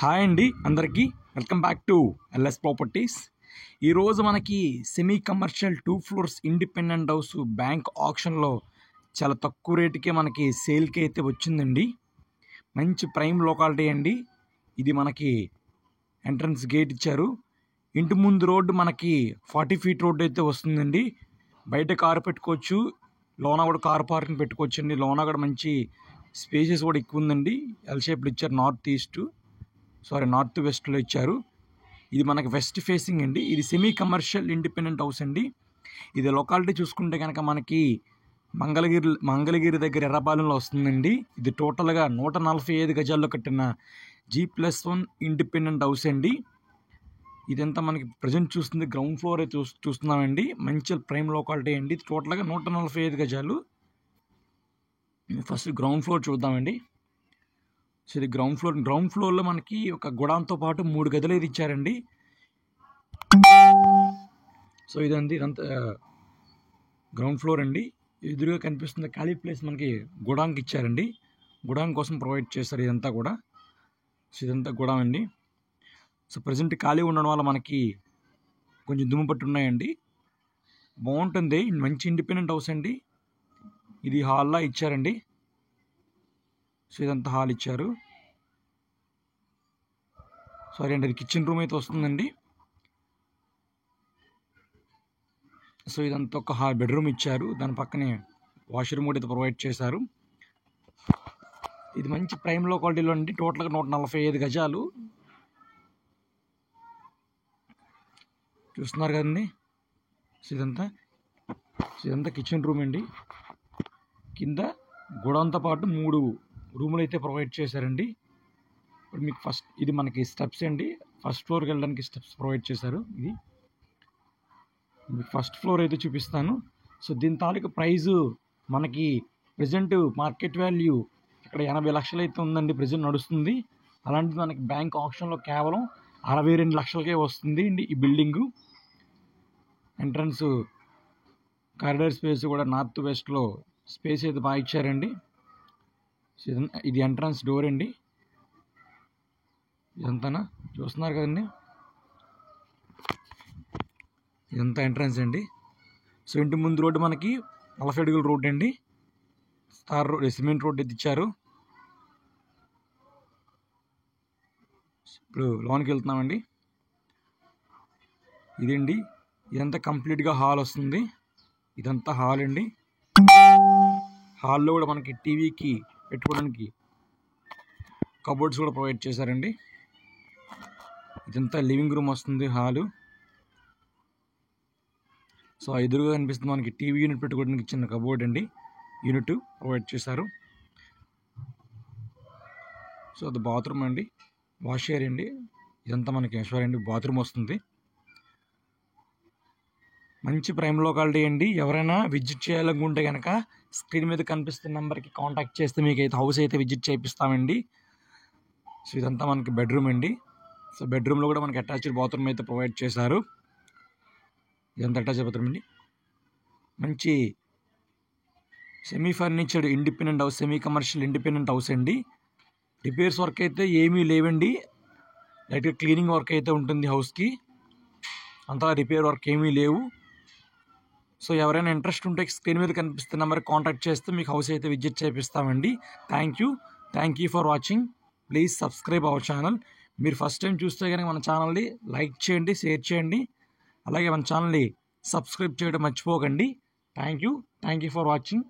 Hi అండి అందరికీ welcome back to LS properties. ఈరోజు మనకి semi commercial 2 floors independent house bank ఆప్షన్లో చాలా తక్కువ రేటుకే మనకి సేల్కి అయితే వచ్చిందండి. మంచి ప్రైమ్ లొకాలిటీ అండి. ఇది మనకి ఎంట్రన్స్ గేట్ ఇచ్చారు. ఇంటి ముందు రోడ్డు మనకి 40 ఫీట్ రోడ్డు అయితే వస్తుందండి. బయట కారు పెట్టుకోవచ్చు, లోన కూడా కార్ పార్కింగ్ పెట్టుకోవచ్చు అండి. లోన కూడా మంచి స్పేసెస్ కూడా ఎక్కువ ఉందండి. ఎల్ షేప్లో ఇచ్చారు, నార్త్ వెస్ట్లో ఇచ్చారు. ఇది మనకి వెస్ట్ ఫేసింగ్ అండి. ఇది సెమీ కమర్షియల్ ఇండిపెండెంట్ హౌస్ అండి. ఇది లొకాలిటీ చూసుకుంటే కనుక మనకి మంగళగిరి దగ్గర ఎర్రపాలెంలో వస్తుందండి. ఇది టోటల్గా 145 గజాల్లో కట్టిన G+1 ఇండిపెండెంట్ హౌస్ అండి. ఇదంతా మనకి ప్రజెంట్ చూస్తుంది గ్రౌండ్ ఫ్లోర్ అయితే చూస్తున్నామండి. మంచి ప్రైమ్ లొకాలిటీ అండి. టోటల్గా 145 గజాలు. ఫస్ట్ గ్రౌండ్ ఫ్లోర్ చూద్దామండి. సో ఇది గ్రౌండ్ ఫ్లోర్లో మనకి ఒక గుడాంతో పాటు 3 గదులు అయితే ఇచ్చారండి. సో ఇదంతా గ్రౌండ్ ఫ్లోర్ అండి. ఎదురుగా కనిపిస్తున్న ఖాళీ ప్లేస్ మనకి గుడాంకి ఇచ్చారండి. గుడాంగ్ కోసం ప్రొవైడ్ చేస్తారు ఇదంతా కూడా. సో ఇదంతా గుడాం అండి. సో ప్రజెంట్ ఖాళీ ఉండడం వల్ల మనకి కొంచెం దుమ్ము పట్టి ఉన్నాయండి. బాగుంటుంది, మంచి ఇండిపెండెంట్ హౌస్ అండి. ఇది హాల్లా ఇచ్చారండి. సో ఇదంతా హాల్ ఇచ్చారు. సారీ అండి, అది కిచెన్ రూమ్ అయితే వస్తుందండి. సో ఇదంతా ఒక బెడ్రూమ్ ఇచ్చారు. దాని పక్కనే వాష్రూమ్ కూడా అయితే ప్రొవైడ్ చేశారు. ఇది మంచి ప్రైమ్ లొకాలిటీలో అండి. టోటల్గా 145 గజాలు చూస్తున్నారు కదండి. సో ఇదంతా కిచెన్ రూమ్ అండి. కింద గోడంతో పాటు 3 రూములు అయితే ప్రొవైడ్ చేశారండి. ఇప్పుడు మీకు ఇది మనకి స్టెప్స్ అండి. ఫస్ట్ ఫ్లోర్కి వెళ్ళడానికి స్టెప్స్ ప్రొవైడ్ చేశారు. ఇది మీకు ఫస్ట్ ఫ్లోర్ అయితే చూపిస్తాను. సో దీని తాలూకు ప్రైజు మనకి ప్రజెంట్ మార్కెట్ వాల్యూ ఇక్కడ 80 లక్షలు అయితే ఉందండి. ప్రజెంట్ నడుస్తుంది. అలాంటిది మనకి బ్యాంక్ ఆప్షన్లో కేవలం 62 లక్షలకే వస్తుంది అండి. ఈ బిల్డింగు ఎంట్రన్స్ కారిడార్ స్పేస్ కూడా నార్త్ వెస్ట్లో స్పేస్ అయితే బాగా ఇచ్చారండి. ఇది ఎంట్రన్స్ డోర్ అండి. ఇదంతా చూస్తున్నారు కదండి. ఇదంతా ఎంట్రన్స్ అండి. సో ఇంటి ముందు రోడ్డు మనకి 40 అడుగుల రోడ్డు అండి. సిమెంట్ రోడ్డు అయితే ఇచ్చారు. ఇప్పుడు లోనికి వెళ్తున్నామండి. ఇదండి, ఇదంతా కంప్లీట్గా హాల్ వస్తుంది. ఇదంతా హాల్ అండి. హాల్లో కూడా మనకి టీవీకి పెట్టుకోవడానికి కబోర్డ్స్ కూడా ప్రొవైడ్ చేశారండి. ఇదంతా లివింగ్ రూమ్ వస్తుంది హాలు. సో ఎదురుగా కనిపిస్తుంది మనకి టీవీ యూనిట్ పెట్టుకోవడానికి చిన్న కబోర్డ్ అండి. యూనిట్ ప్రొవైడ్ చేశారు. సో అది బాత్రూమ్ అండి, వాష్ ఏరియా అండి. ఇదంతా మనకి అండి బాత్రూమ్ వస్తుంది. మంచి ప్రైమ్ లొకాలిటీ అండి. ఎవరైనా విజిట్ చేయాలనుకుంటే కనుక స్క్రీన్ మీద కనిపిస్తున్న నెంబర్కి కాంటాక్ట్ చేస్తే మీకు అయితే హౌస్ అయితే విజిట్ చేపిస్తామండి. సో ఇదంతా మనకి బెడ్రూమ్ అండి. సో బెడ్రూమ్లో కూడా మనకి అటాచ్డ్ బాత్రూమ్ అయితే ప్రొవైడ్ చేశారు. ఇదంతా అటాచ్డ్ బాత్రూమ్ అండి. మంచి semi ఫర్నిచర్డ్ independent house, semi commercial independent house అండి. రిపేర్స్ వర్క్ అయితే ఏమీ లేవండి. లైట్గా క్లీనింగ్ వర్క్ అయితే ఉంటుంది హౌస్కి. అంతగా రిపేర్ వర్క్ ఏమీ లేవు. సో ఎవరైనా ఇంట్రెస్ట్ ఉంటే స్క్రీన్ మీద కనిపిస్తున్న నెంబర్కి కాంటాక్ట్ చేస్తే మీకు హౌస్ అయితే విజిట్ చేపిస్తామండి. Thank you for watching. Please subscribe our channel. మీరు ఫస్ట్ టైం చూస్తే కనుక మన ఛానల్ని లైక్ చేయండి, షేర్ చేయండి. అలాగే మన ఛానల్ని సబ్స్క్రైబ్ చేయడం మర్చిపోకండి. Thank you for watching.